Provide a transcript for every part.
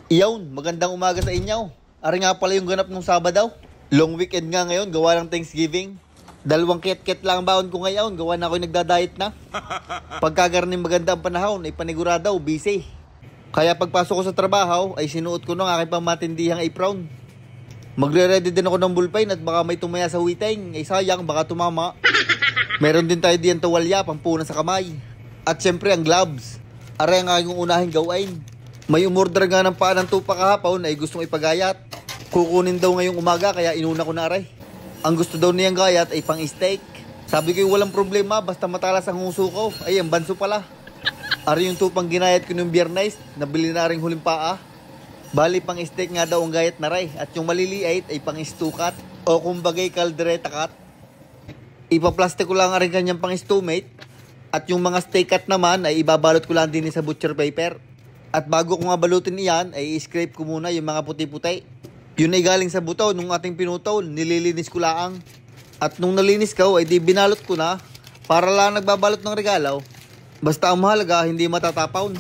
Iyon, magandang umaga sa inyo. Ari nga pala yung ganap ng Sabado. Long weekend nga ngayon, gawa ng Thanksgiving. Dalawang ket-ket lang ang baon ko ngayon, gawa na ako'y nagda-diet na. Pagkagarning maganda ang panahon, ay panigurado, busy. Kaya pagpasok ko sa trabaho, ay sinuot ko ng aking pamatindihang apron. Magre-ready din ako ng bullpen at baka may tumaya sa witing. Ay sayang, baka tumama. Meron din tayo diyan tawalya, pampuna sa kamay. At syempre ang gloves. Ari ang aking unahing gawain. May umorder nga ng paa ng tupa kahapon ay gustong ipagayat. Kukunin daw ngayong umaga kaya inuna ko na aray. Ang gusto daw niyang gayat ay pang steak. Sabi ko walang problema basta matalas ang huso ko. Ay ang banso pala. Ari yung tupang ginayat ko nung Biyernes. Nabili na rin huling paa. Bali pang steak nga daw ang gayat na ray. At yung maliliit ay pang stukat. O kumbagay kaldereta cut. Ipaplastic ko lang rin kanyang pang stomate. At yung mga steak cut naman ay ibabalot ko lang din sa butcher paper. At bago ko nga balutin iyan, ay i-scrape ko muna yung mga puti-puti. Yun ay galing sa buto nung ating pinutol, nililinis ko lang. At nung nalinis ko, ay di binalot ko na para lang nagbabalot ng regalo. Basta ang mahalaga, hindi matatapaw.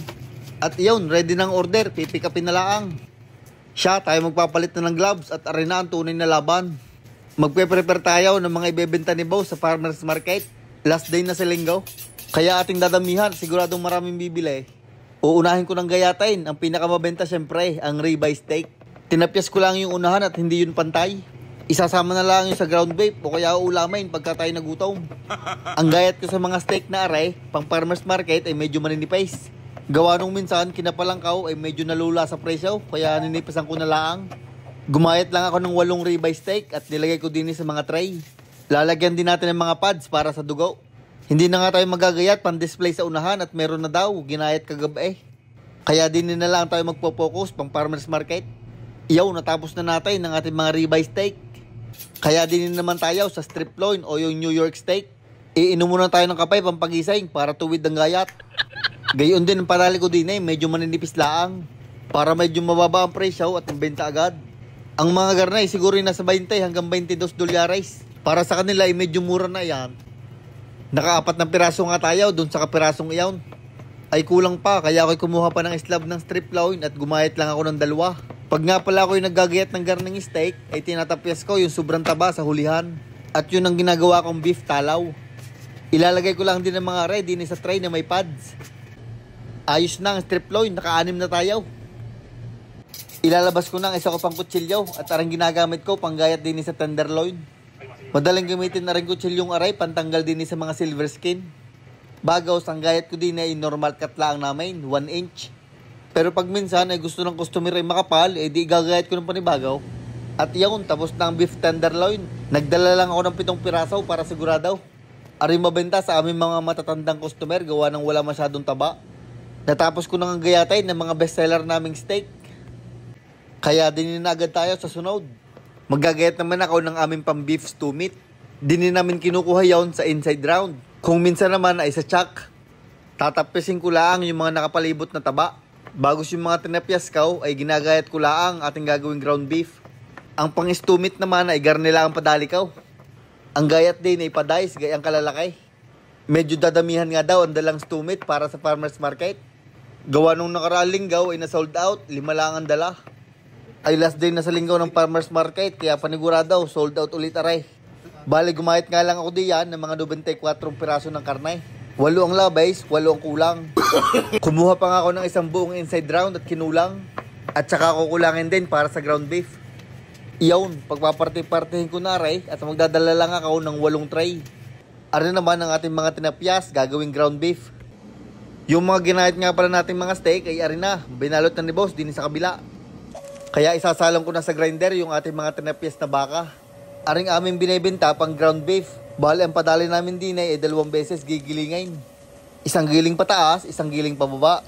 At iyon, ready ng order, pipikapin na lang. Siya, tayo magpapalit na ng gloves at arena ang tunay na laban. Magpe-prepare tayo ng mga ibebenta ni Boss sa farmer's market. Last day na sa linggo. Kaya ating dadamihan, siguradong maraming bibili. Uunahin ko ng gayatain. Ang pinakamabenta syempre, ang ribeye steak. Tinapyas ko lang yung unahan at hindi yun pantay. Isasama na lang yung sa ground beef o kaya ulamain pagka tayo nagutom. Ang gayat ko sa mga steak na aray, pang farmer's market ay medyo maninipis. Gawa nung minsan, kinapalangkaw ay medyo nalula sa presyo, kaya ninipisan ko na lang. Gumayat lang ako ng 8 ribeye steak at nilagay ko din sa mga tray. Lalagyan din natin ng mga pads para sa dugo. Hindi na nga tayo magagayat pan-display sa unahan at meron na daw, ginayat kagabi. Kaya din na lang tayo magpo-focus pang farmer's market. Iyaw, natapos na natin ng ating mga ribeye steak. Kaya din naman tayo sa strip loin o yung New York steak. Iinom muna tayo ng kapay pampagising para tuwid ang gayat. Gayon din ang parali ko din medyo maninipis laang. Para medyo mababa ang presyo at ang benta agad. Ang mga garnay siguro nasa 20 hanggang $22. Para sa kanila ay medyo mura na yan. Naka-4 na piraso nga tayo dun sa kapirasong iyon. Ay kulang pa kaya ako'y kumuha pa ng slab ng strip loin at gumayat lang ako ng 2. Pag nga pala ako'y naggagayat ng garning steak ay tinatapyas ko yung sobrang taba sa hulihan. At yun ang ginagawa kong beef talaw. Ilalagay ko lang din ng mga ready sa tray na may pads. Ayos na ang strip loin, naka-6 na tayo. Ilalabas ko na ang isa ko pang kutsilyo at arang ginagamit ko panggayat din sa tenderloin. Madaling gamitin na rin kutsilyong aray pantanggal din sa mga silver skin. Bagaw, ang gayat ko din ay normal cut lang namin, 1 inch. Pero pag minsan ay gusto ng customer ay makapal, eh di gagayat ko ng panibagaw. At iyon, tapos na ang beef tenderloin. Nagdala lang ako ng 7 piraso para sigurado. Aring mabenta sa aming mga matatandang customer gawa ng wala masyadong taba. Natapos ko nang gayatin ng mga bestseller naming steak. Kaya din na agad tayo sa sunod. Magagayat naman ako ng aming pang beef stew meat. Dinin namin kinukuha yon sa inside round. Kung minsan naman ay sa chuck. Tatapisin ko lang yung mga nakapalibot na taba. Bago yung mga tinapyas ko ay ginagayat ko lang ating gagawing ground beef. Ang pang stew meat naman ay garne lang ang padali ko. Ang gayat din ay padice gayang kalalaki. Medyo dadamihan nga daw ang dalang stew meat para sa farmer's market. Gawa nung nakaraang linggaw ay na-sold out, 5 lang ang dala. Ay last day na sa linggo ng farmer's market kaya panigurado sold out ulit aray. Bali gumayat nga lang ako diyan ng mga 94 piraso ng karne. 8 ang labay, 8 ang kulang. Kumuha pa nga ako ng isang buong inside round at kinulang. At saka kukulangin din para sa ground beef. Iyon, pagpaparte-partehin ko na aray at magdadala lang ako ng 8 tray. Ari naman ang ating mga tinapyas gagawing ground beef. Yung mga ginayat nga pala nating mga steak ay ari na, binalot na ni Boss din sa kabila. Kaya isasalang ko na sa grinder yung ating mga tinapyas na baka. Aring aming binibenta pang ground beef. Bali ang padali namin din ay 2 beses gigilingin. Isang giling pataas, isang giling pababa.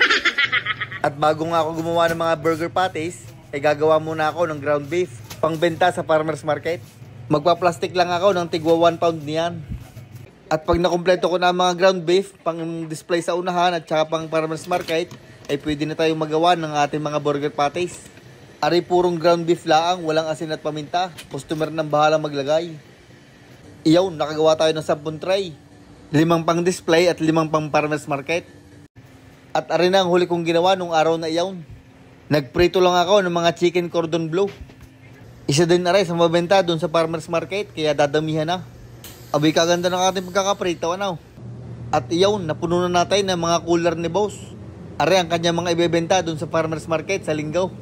At bago nga ako gumawa ng mga burger patties, ay gagawa muna ako ng ground beef. Pangbenta sa farmer's market. Magpa-plastic lang ako ng tigwa 1 pound niyan. At pag nakumpleto ko na ang mga ground beef, pang display sa unahan at saka pang farmer's market, ay pwede na tayong magawa ng ating mga burger patties. Ari purong ground beef laang, walang asin at paminta. Customer nang bahalang maglagay. Iyaw, nakagawa tayo ng 10 tray. 5 pang display at 5 pang farmer's market. At ari na ang huli kong ginawa nung araw na iyaw. Nagprito lang ako ng mga chicken cordon bleu. Isa din na rin sa mabenta doon sa farmer's market, kaya dadamihan na. Abay kaganda ng ating pagkakaprito, ano? At iyon, napuno na natin ng mga cooler ni boss. Are ang kanya mga ibebenta doon sa farmer's market sa linggo.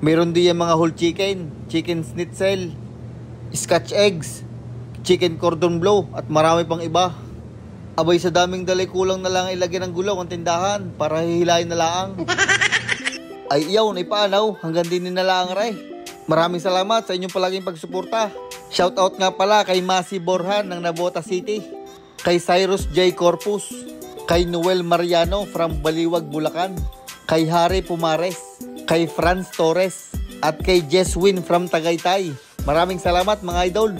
Meron din yung mga whole chicken, chicken schnitzel, scotch eggs, chicken cordon bleu, at marami pang iba. Abay sa daming dalay, kulang na lang ilagay ng gulaw ang tindahan para hihilayin na lang. Ay iyaw, na ipaanaw, hanggang din ninalang ray. Maraming salamat sa inyong palaging pagsuporta. Shoutout nga pala kay Masi Borhan ng Nabota City, kay Cyrus J. Corpus, kay Noel Mariano from Baliwag, Bulacan, kay Harry Pumares, kay Franz Torres, at kay Jess Win from Tagaytay. Maraming salamat mga idol.